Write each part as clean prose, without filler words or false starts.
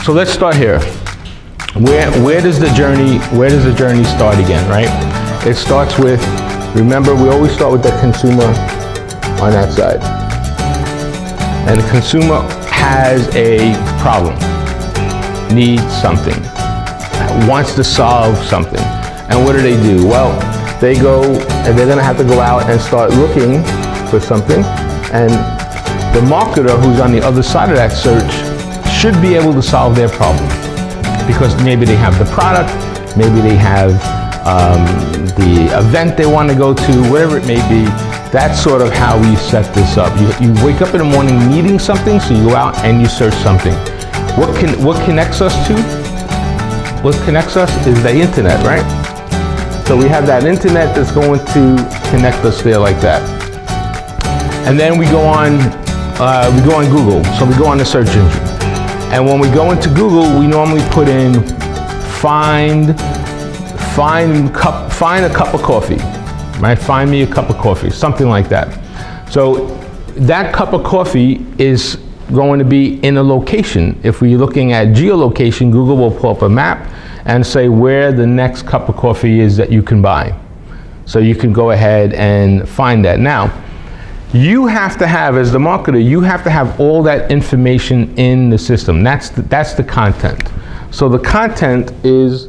So let's start here. Where does the journey start again, right? It starts with, remember, we always start with the consumer on that side. And the consumer has a problem, needs something, wants to solve something. And what do? Well, they go and they're gonna have to go out and start looking for something. And the marketer who's on the other side of that search should be able to solve their problem. Because maybe they have the product, maybe they have the event they want to go to, whatever it may be. That's sort of how we set this up. You wake up in the morning needing something, so you go out and you search something. What connects us to? What connects us is the internet, right? So we have that internet that's going to connect us there like that. And then we go on Google. So we go on the search engine. And when we go into Google, we normally put in find a cup of coffee, right? Find me a cup of coffee, something like that. So that cup of coffee is going to be in a location. If we're looking at geolocation, Google will pull up a map and say where the next cup of coffee is that you can buy. So you can go ahead and find that. Now, you have to have, as the marketer, you have to have all that information in the system. That's the content. So the content is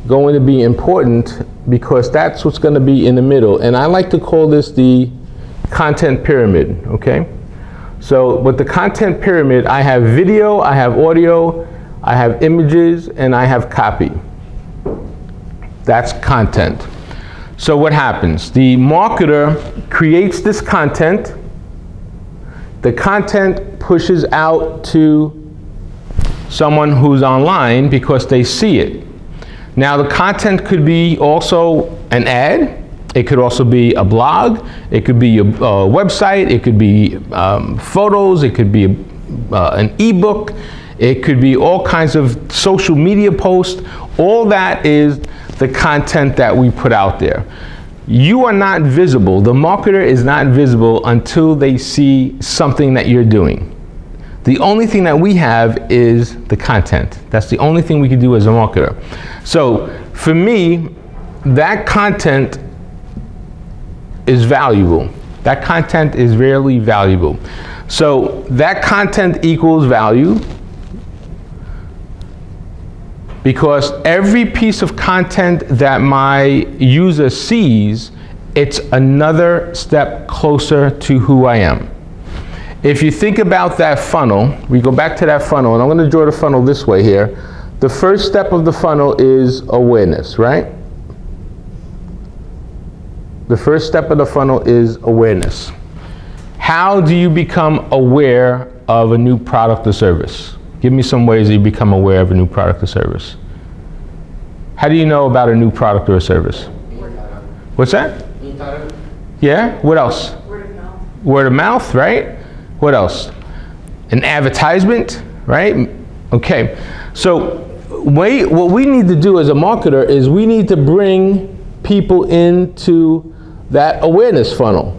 going to be important because that's what's going to be in the middle. And I like to call this the content pyramid, okay? So with the content pyramid, I have video, I have audio, I have images, and I have copy. That's content. So what happens? The marketer creates this content. The content pushes out to someone who's online because they see it. Now the content could be also an ad. It could also be a blog. It could be a website. It could be photos. It could be an ebook. It could be all kinds of social media posts. All that is the content that we put out there. You are not visible. The marketer is not visible until they see something that you're doing. The only thing that we have is the content. That's the only thing we can do as a marketer. So for me, that content is valuable. That content is really valuable. So that content equals value, because every piece of content that my user sees, it's another step closer to who I am. If you think about that funnel, we go back to that funnel, and I'm going to draw the funnel this way here. The first step of the funnel is awareness, right? The first step of the funnel is awareness. How do you become aware of a new product or service? Give me some ways that you become aware of a new product or service. How do you know about a new product or a service? What's that? Yeah, what else? Word of mouth. Word of mouth, right? What else? An advertisement, right? Okay, so what we need to do as a marketer is we need to bring people into that awareness funnel.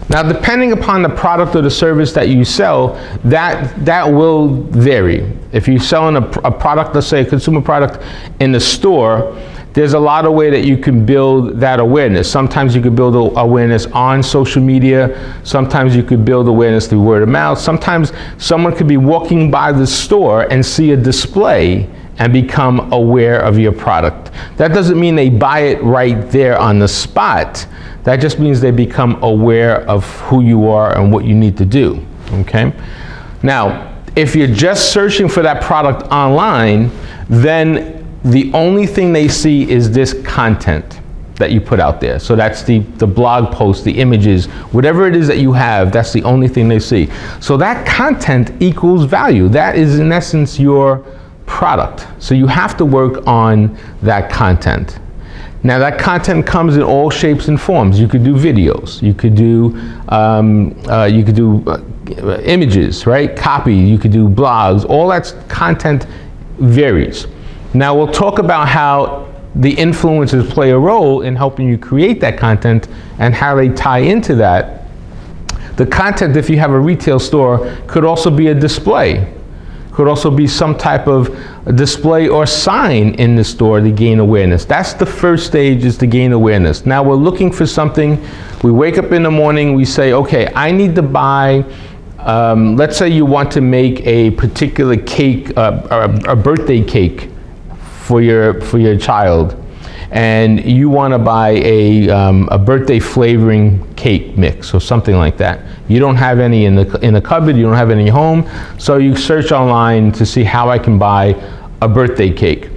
Now, depending upon the product or the service that you sell, that will vary. If you're selling a product, let's say a consumer product in the store, there's a lot of way that you can build that awareness. Sometimes you could build awareness on social media. Sometimes you could build awareness through word of mouth. Sometimes someone could be walking by the store and see a display and become aware of your product. That doesn't mean they buy it right there on the spot. That just means they become aware of who you are and what you need to do, okay? Now, if you're just searching for that product online, then the only thing they see is this content that you put out there. So that's the blog post, the images, whatever it is that you have, that's the only thing they see. So that content equals value. That is in essence your product. So you have to work on that content. Now that content comes in all shapes and forms. You could do videos, you could do images, right? Copy, you could do blogs. All that content varies. Now we'll talk about how the influencers play a role in helping you create that content and how they tie into that. The content, if you have a retail store, could also be a display. Could also be some type of display or sign in the store to gain awareness. That's the first stage, is to gain awareness. Now we're looking for something. We wake up in the morning, we say, okay, I need to buy, let's say you want to make a particular cake, a birthday cake for your child, and you want to buy a birthday flavoring cake mix or something like that. You don't have any in the cupboard, you don't have any at home, so you search online to see how I can buy a birthday cake.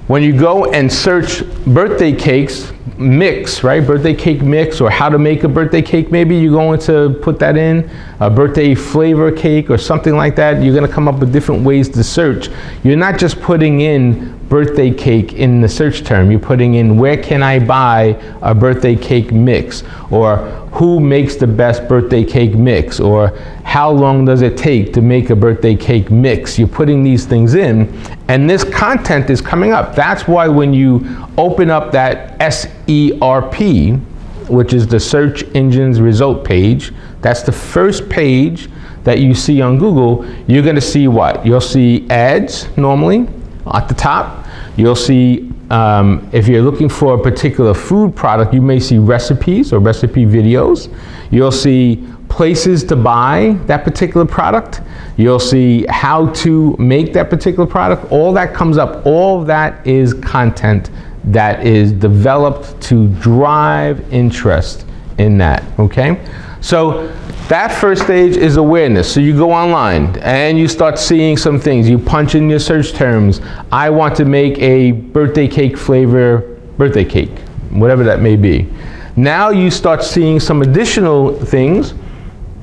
When you go and search birthday cakes mix, right? Birthday cake mix, or how to make a birthday cake, maybe you're going to put that in, a birthday flavor cake or something like that. You're going to come up with different ways to search. You're not just putting in birthday cake in the search term. You're putting in, where can I buy a birthday cake mix, or who makes the best birthday cake mix, or how long does it take to make a birthday cake mix. You're putting these things in, and this content is coming up. That's why when you open up that SERP, which is the search engine's result page, that's the first page that you see on Google, you're going to see what? You'll see ads normally at the top. You'll see, if you're looking for a particular food product, you may see recipes or recipe videos. You'll see places to buy that particular product. You'll see how to make that particular product. All that comes up. All that is content that is developed to drive interest in that, okay? So that first stage is awareness. So you go online and you start seeing some things. You punch in your search terms. I want to make a birthday cake flavor birthday cake, whatever that may be. Now you start seeing some additional things,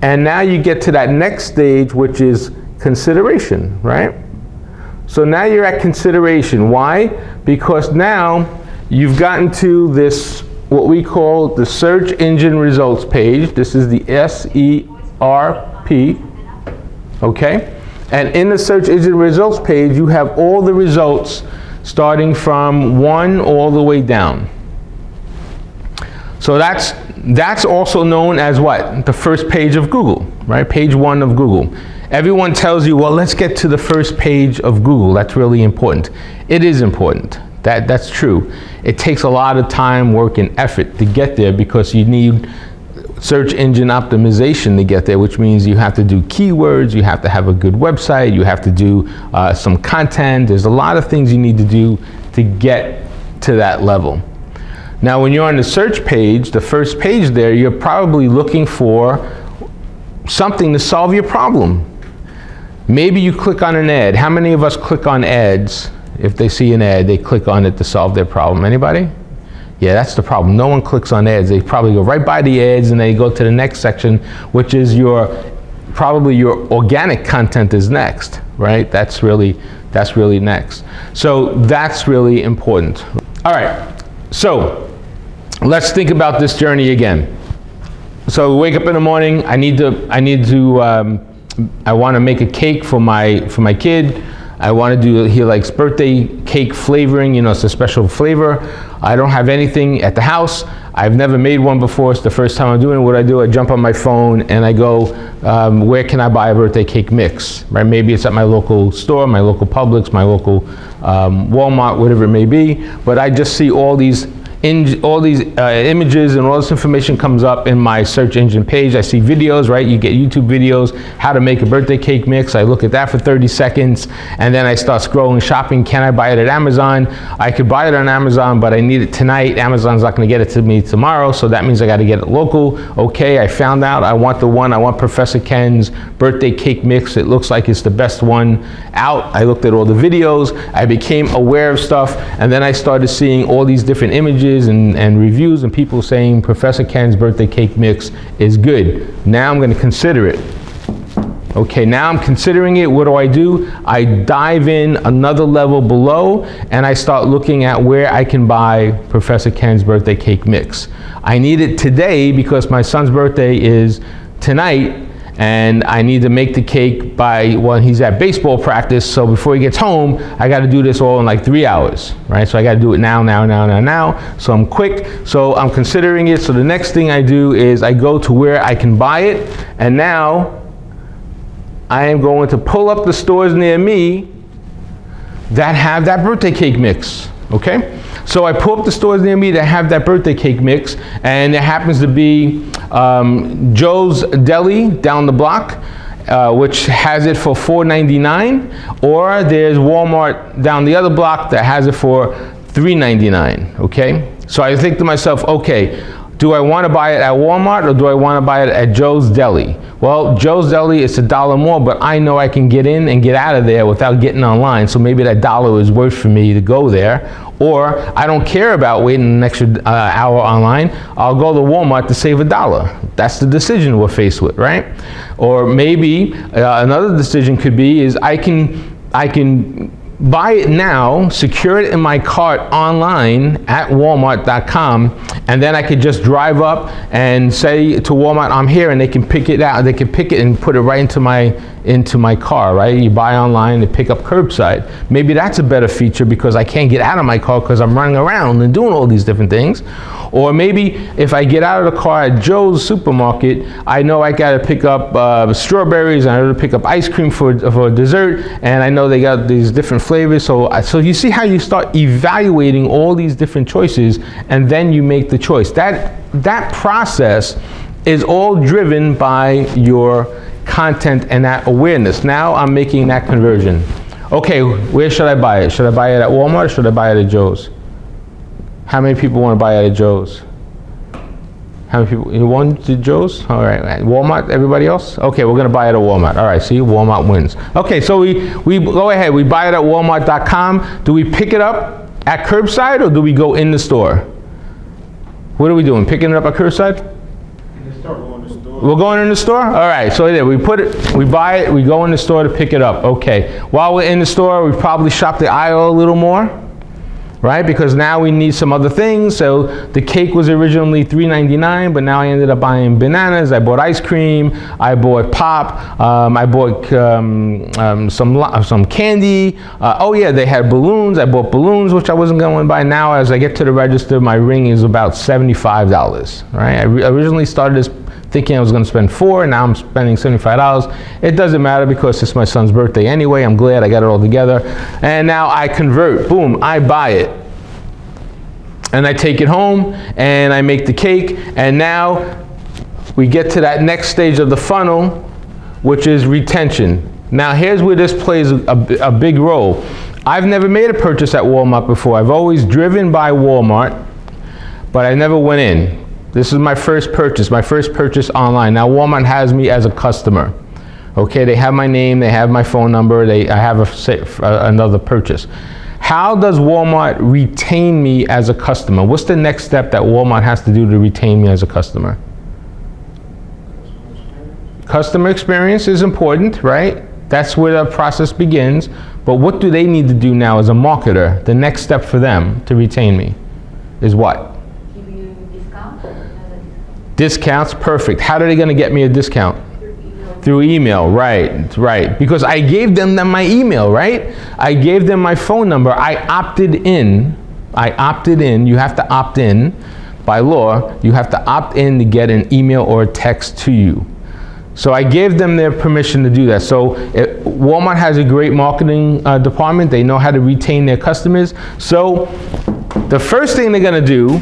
and now you get to that next stage, which is consideration, right? So now you're at consideration. Why? Because now you've gotten to this, what we call the search engine results page. This is the SERP, okay? And in the search engine results page, you have all the results starting from 1 all the way down. So that's also known as what? The first page of Google, right? Page 1 of Google. Everyone tells you, well, let's get to the first page of Google. That's really important. It is important. That's true. It takes a lot of time, work, and effort to get there, because you need search engine optimization to get there, which means you have to do keywords, you have to have a good website, you have to do some content. There's a lot of things you need to do to get to that level. Now, when you're on the search page, the first page there, you're probably looking for something to solve your problem. Maybe you click on an ad. How many of us click on ads? If they see an ad, they click on it to solve their problem. Anybody? Yeah, that's the problem. No one clicks on ads. They probably go right by the ads and they go to the next section, which is probably your organic content is next, right? That's really next. So that's really important. All right, so let's think about this journey again. So wake up in the morning. I want to make a cake for my kid. I want to do, he likes birthday cake flavoring, it's a special flavor. I don't have anything at the house. I've never made one before. It's the first time I'm doing it. What I do, I jump on my phone and I go, where can I buy a birthday cake mix, right? Maybe it's at my local store, my local Publix, my local Walmart, whatever it may be. But I just see all these images and all this information comes up in my search engine page. I see videos, right? You get YouTube videos, how to make a birthday cake mix. I look at that for 30 seconds, and then I start scrolling, shopping. Can I buy it at Amazon? I could buy it on Amazon, but I need it tonight. Amazon's not gonna get it to me tomorrow, so that means I gotta get it local. Okay, I found out I want Professor Ken's birthday cake mix. It looks like it's the best one out. I looked at all the videos. I became aware of stuff, and then I started seeing all these different images and reviews and people saying Professor Ken's birthday cake mix is good. Now I'm going to consider it. Okay, now I'm considering it. What do? I dive in another level below and I start looking at where I can buy Professor Ken's birthday cake mix. I need it today because my son's birthday is tonight, and I need to make the cake by when he's at baseball practice. So before he gets home, I got to do this all in like 3 hours, right? So I got to do it now. So I'm quick. So I'm considering it. So the next thing I do is I go to where I can buy it, and now I am going to pull up the stores near me that have that birthday cake mix, okay? So I pull up the stores near me that have that birthday cake mix, and it happens to be Joe's Deli down the block, which has it for $4.99, or there's Walmart down the other block that has it for $3.99, okay? So I think to myself, okay, do I want to buy it at Walmart or do I want to buy it at Joe's Deli? Well, Joe's Deli is $1 more, but I know I can get in and get out of there without getting online, so maybe that $1 is worth for me to go there. Or I don't care about waiting an extra hour online. I'll go to Walmart to save $1. That's the decision we're faced with, right? Or maybe another decision could be is I can buy it now, secure it in my cart online at walmart.com, and then I could just drive up and say to Walmart, I'm here, and they can pick it out. They can pick it and put it right into my car, right? You buy online, they pick up curbside. Maybe that's a better feature because I can't get out of my car because I'm running around and doing all these different things. Or maybe if I get out of the car at Joe's supermarket, I know I gotta pick up strawberries, and I gotta pick up ice cream for dessert, and I know they got these different flavors. So you see how you start evaluating all these different choices, and then you make the choice. That process is all driven by your content and that awareness. Now I'm making that conversion. Okay, where should I buy it? Should I buy it at Walmart or should I buy it at Joe's? How many people want to buy it at Joe's? How many people? You want to Joe's? All right, Walmart, everybody else? Okay, we're going to buy it at Walmart. All right, see, Walmart wins. Okay, so we go ahead, we buy it at walmart.com. Do we pick it up at curbside or do we go in the store? What are we doing, picking it up at curbside? In the store, going to the store. We're going in the store? All right, so there, we buy it, we go in the store to pick it up. Okay, while we're in the store, we probably shop the aisle a little more, right? Because now we need some other things. So the cake was originally $3.99, but now I ended up buying bananas. I bought ice cream. I bought pop. I bought some candy. Oh yeah, they had balloons. I bought balloons, which I wasn't going to buy. Now, as I get to the register, my ring is about $75. Right? I originally started this thinking I was going to spend $4, now I'm spending $75. It doesn't matter because it's my son's birthday anyway. I'm glad I got it all together. And now I convert, boom, I buy it. And I take it home and I make the cake, and now we get to that next stage of the funnel, which is retention. Now here's where this plays a big role. I've never made a purchase at Walmart before. I've always driven by Walmart, but I never went in. This is my first purchase online. Now Walmart has me as a customer. Okay, they have my name, they have my phone number, I have another purchase. How does Walmart retain me as a customer? What's the next step that Walmart has to do to retain me as a customer? Customer experience is important, right? That's where the process begins. But what do they need to do now as a marketer? The next step for them to retain me is what? Discounts, perfect. How are they going to get me a discount? Through email, right. Because I gave them my email, right? I gave them my phone number. I opted in. You have to opt in. By law, you have to opt in to get an email or a text to you. So I gave them their permission to do that. So Walmart has a great marketing department. They know how to retain their customers. So the first thing they're going to do,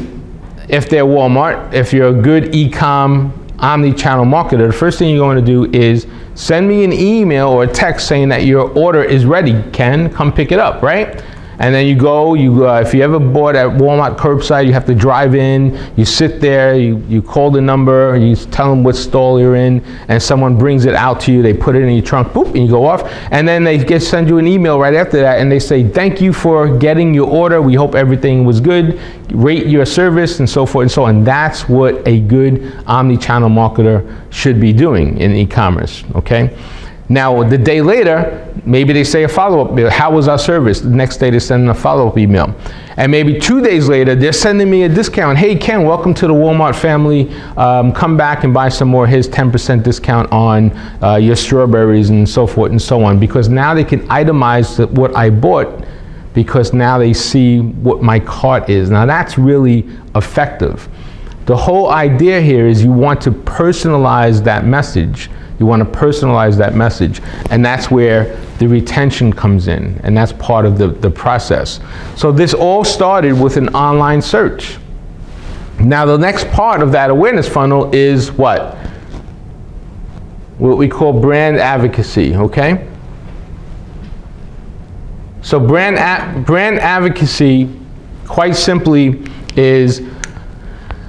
if they're Walmart, if you're a good e-com omni-channel marketer, the first thing you're going to do is send me an email or a text saying that your order is ready. Ken, come pick it up, right? And then you go, if you ever bought at Walmart curbside, you have to drive in, you sit there, you call the number, you tell them what stall you're in, and someone brings it out to you, they put it in your trunk, boop, and you go off. And then they send you an email right after that, and they say, thank you for getting your order, we hope everything was good, rate your service, and so forth and so on. That's what a good omni-channel marketer should be doing in e-commerce, okay? Now, the day later, maybe they say a follow-up email. How was our service? The next day, they're sending a follow-up email. And maybe 2 days later, they're sending me a discount. Hey, Ken, welcome to the Walmart family. Come back and buy some more. Here's 10% discount on your strawberries and so forth and so on. Because now they can itemize what I bought, because now they see what my cart is. Now, that's really effective. The whole idea here is you want to personalize that message. You want to personalize that message. And that's where the retention comes in. And that's part of the process. So this all started with an online search. Now the next part of that awareness funnel is what? What we call brand advocacy, okay? So brand advocacy, quite simply, is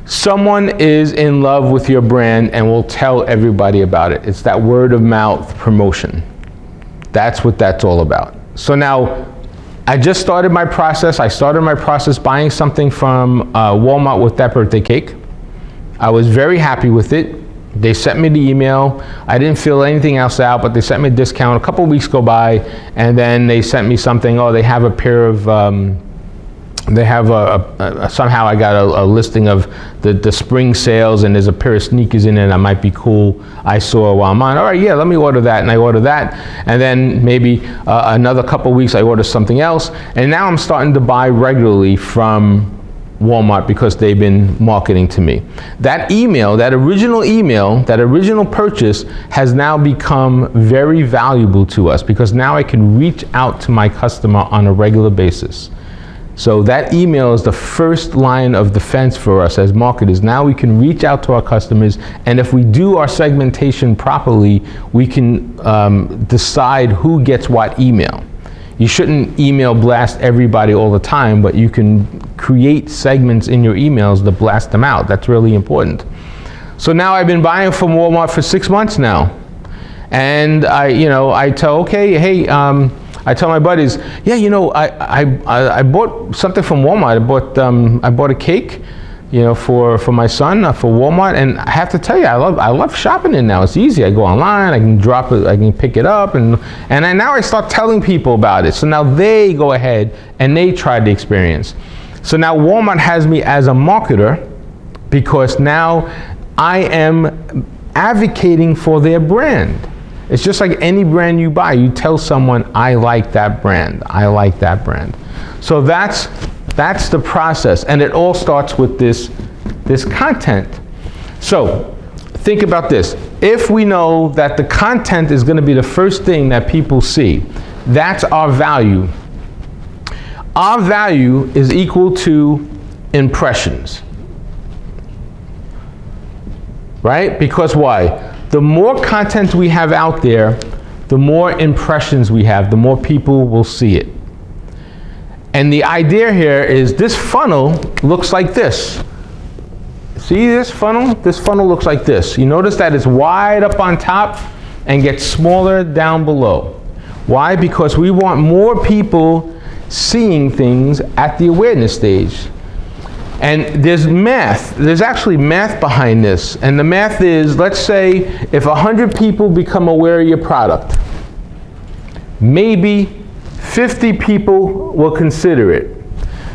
someone is in love with your brand and will tell everybody about it. It's that word of mouth promotion. That's what that's all about. So now, I just started my process. I started my process buying something from Walmart with that birthday cake. I was very happy with it. They sent me the email. I didn't fill anything else out, but they sent me a discount. A couple of weeks go by, and then they sent me something. Oh, they have a pair of, somehow I got a listing of the spring sales, and there's a pair of sneakers in it that might be cool. I saw while I'm on. All right, yeah, let me order that, and I order that. And then maybe another couple of weeks, I order something else. And now I'm starting to buy regularly from Walmart because they've been marketing to me. That email, that original purchase has now become very valuable to us because now I can reach out to my customer on a regular basis. So that email is the first line of defense for us as marketers. Now we can reach out to our customers, and if we do our segmentation properly, we can decide who gets what email. You shouldn't email blast everybody all the time, but you can create segments in your emails to blast them out. That's really important. So now I've been buying from Walmart for 6 months now. And I tell my buddies, I bought something from Walmart. I bought a cake, for my son, for Walmart, and I have to tell you, I love shopping it now. It's easy. I go online, I can drop it, I can pick it up, and now I start telling people about it. So now they go ahead and they try the experience. So now Walmart has me as a marketer because now I am advocating for their brand. It's just like any brand you buy. You tell someone, I like that brand. I like that brand. So that's the process, and it all starts with this content. So think about this. If we know that the content is going to be the first thing that people see, that's our value. Our value is equal to impressions. Right? Because why? The more content we have out there, the more impressions we have, the more people will see it. And the idea here is this funnel looks like this. See this funnel? This funnel looks like this. You notice that it's wide up on top and gets smaller down below. Why? Because we want more people seeing things at the awareness stage. And there's actually math behind this. And the math is, let's say if 100 people become aware of your product, maybe 50 people will consider it.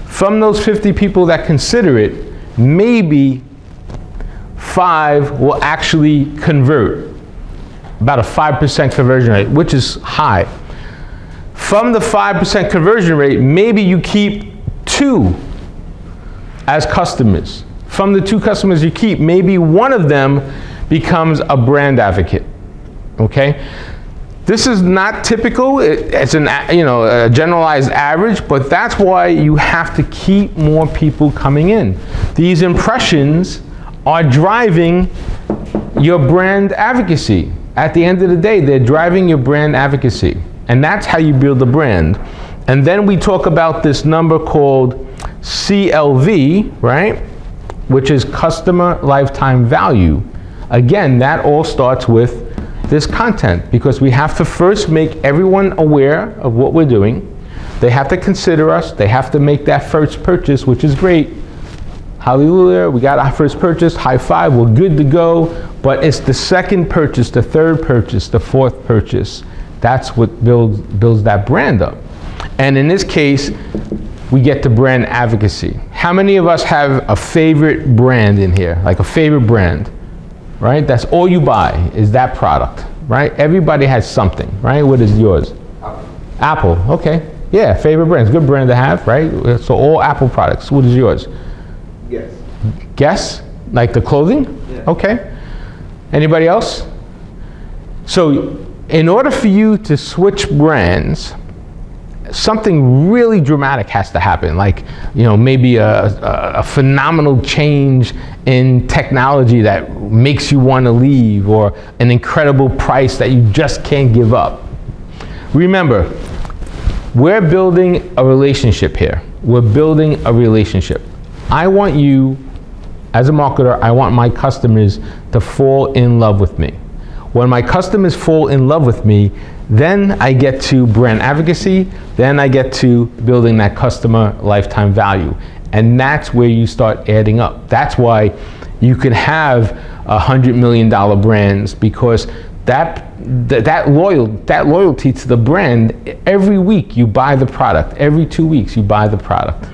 From those 50 people that consider it, maybe 5 will actually convert. About a 5% conversion rate, which is high. From the 5% conversion rate, maybe you keep 2 as customers. From the 2 customers you keep, maybe one of them becomes a brand advocate. Okay? This is not typical. It's a generalized average, but that's why you have to keep more people coming in. These impressions are driving your brand advocacy. At the end of the day, they're driving your brand advocacy. And that's how you build a brand. And then we talk about this number called CLV, right? Which is customer lifetime value. Again, that all starts with this content, because we have to first make everyone aware of what we're doing. They have to consider us. They have to make that first purchase, which is great. Hallelujah, we got our first purchase, high five, we're good to go. But it's the second purchase, the third purchase, the fourth purchase. That's what builds that brand up. And in this case, we get to brand advocacy. How many of us have a favorite brand in here? Like a favorite brand, right? That's all you buy is that product, right? Everybody has something, right? What is yours? Apple, okay. Yeah, favorite brand. It's a good brand to have, right? So all Apple products. What is yours? Yes. Guess? Like the clothing? Yeah. Okay. Anybody else? So in order for you to switch brands, something really dramatic has to happen, like, maybe a phenomenal change in technology that makes you want to leave, or an incredible price that you just can't give up. Remember, we're building a relationship here. We're building a relationship. I want you, as a marketer, I want my customers to fall in love with me. When my customers fall in love with me, then I get to brand advocacy, then I get to building that customer lifetime value. And that's where you start adding up. That's why you can have $100 million brands, because that loyalty to the brand, every week you buy the product, every 2 weeks you buy the product,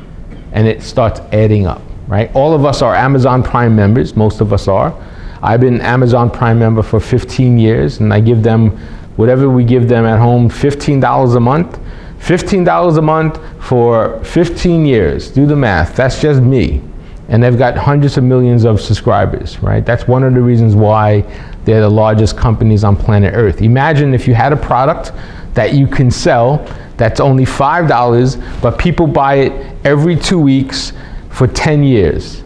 and it starts adding up, right? All of us are Amazon Prime members, most of us are. I've been Amazon Prime member for 15 years, and I give them whatever we give them at home, $15 a month. $15 a month for 15 years. Do the math. That's just me. And they've got hundreds of millions of subscribers, right? That's one of the reasons why they're the largest companies on planet Earth. Imagine if you had a product that you can sell that's only $5, but people buy it every 2 weeks for 10 years.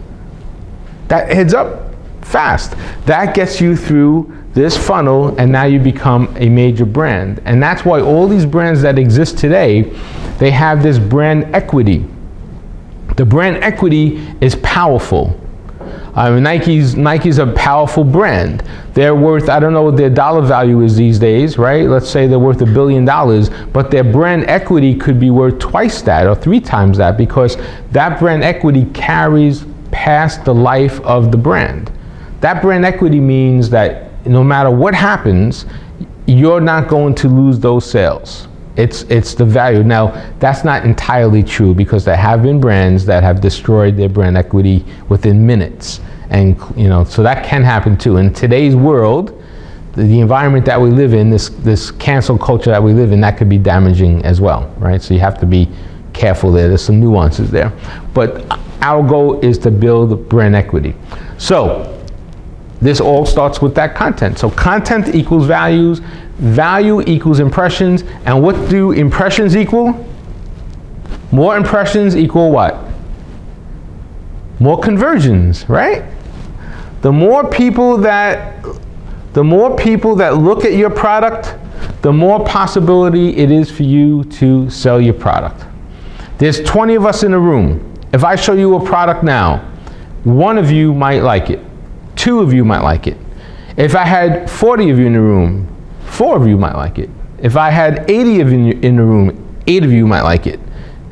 That adds up fast. That gets you through this funnel, and now you become a major brand. And that's why all these brands that exist today, they have this brand equity. The brand equity is powerful. Nike's a powerful brand. They're worth, I don't know what their dollar value is these days, right? Let's say they're worth $1 billion, but their brand equity could be worth twice that or 3 times that, because that brand equity carries past the life of the brand. That brand equity means that no matter what happens, you're not going to lose those sales. It's the value. Now, that's not entirely true, because there have been brands that have destroyed their brand equity within minutes. And so that can happen too. In today's world, the environment that we live in, this cancel culture that we live in, that could be damaging as well, right? So you have to be careful there. There's some nuances there. But our goal is to build brand equity. So this all starts with that content. So content equals values, value equals impressions, and what do impressions equal? More impressions equal what? More conversions, right? The more people that look at your product, the more possibility it is for you to sell your product. There's 20 of us in a room. If I show you a product now, 1 of you might like it. 2 of you might like it. If I had 40 of you in the room, 4 of you might like it. If I had 80 of you in the room, 8 of you might like it.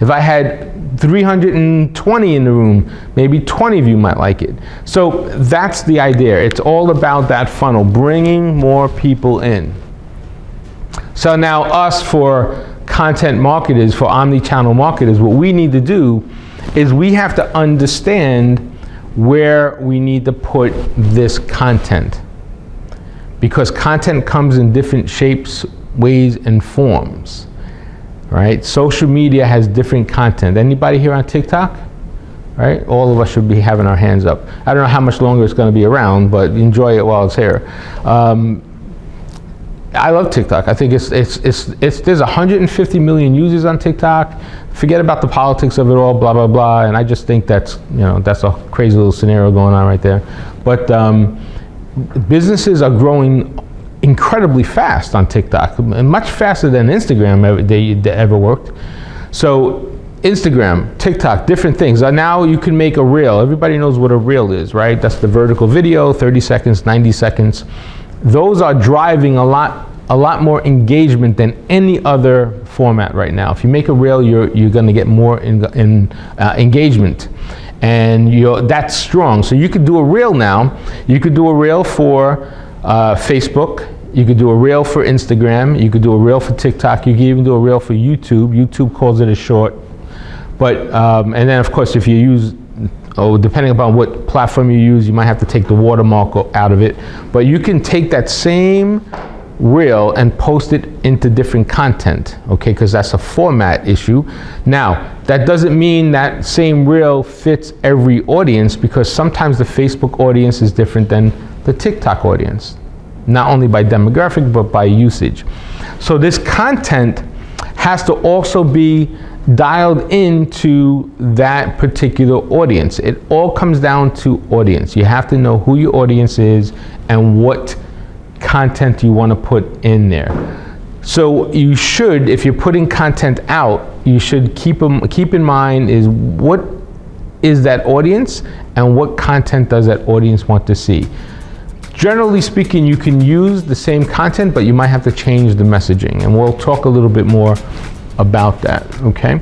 If I had 320 in the room, maybe 20 of you might like it. So that's the idea. It's all about that funnel, bringing more people in. So now us, for content marketers, for omnichannel marketers, what we need to do is we have to understand where we need to put this content, because content comes in different shapes, ways, and forms, right? Social media has different content. Anybody here on TikTok? Right? All of us should be having our hands up. I don't know how much longer it's going to be around, but enjoy it while it's here. I love TikTok. I think there's 150 million users on TikTok. Forget about the politics of it all, blah, blah, blah. And I just think that's a crazy little scenario going on right there. But businesses are growing incredibly fast on TikTok, much faster than Instagram ever worked. So Instagram, TikTok, different things. Now you can make a reel. Everybody knows what a reel is, right? That's the vertical video, 30 seconds, 90 seconds. Those are driving a lot more engagement than any other format right now. If you make a reel, you're going to get more engagement, and that's strong. So you could do a reel now. You could do a reel for Facebook. You could do a reel for Instagram. You could do a reel for TikTok. You can even do a reel for YouTube. YouTube calls it a short. But and then of course, if you use, depending upon what platform you use, you might have to take the watermark out of it. But you can take that same reel and post it into different content, okay? Because that's a format issue. Now, that doesn't mean that same reel fits every audience, because sometimes the Facebook audience is different than the TikTok audience. not only by demographic, but by usage. So this content has to also be dialed into that particular audience. It all comes down to audience. You have to know who your audience is and what content you want to put in there. So you should, if you're putting content out, you should keep in mind is what is that audience and what content does that audience want to see. Generally speaking, you can use the same content, but you might have to change the messaging, and we'll talk a little bit more about that, okay?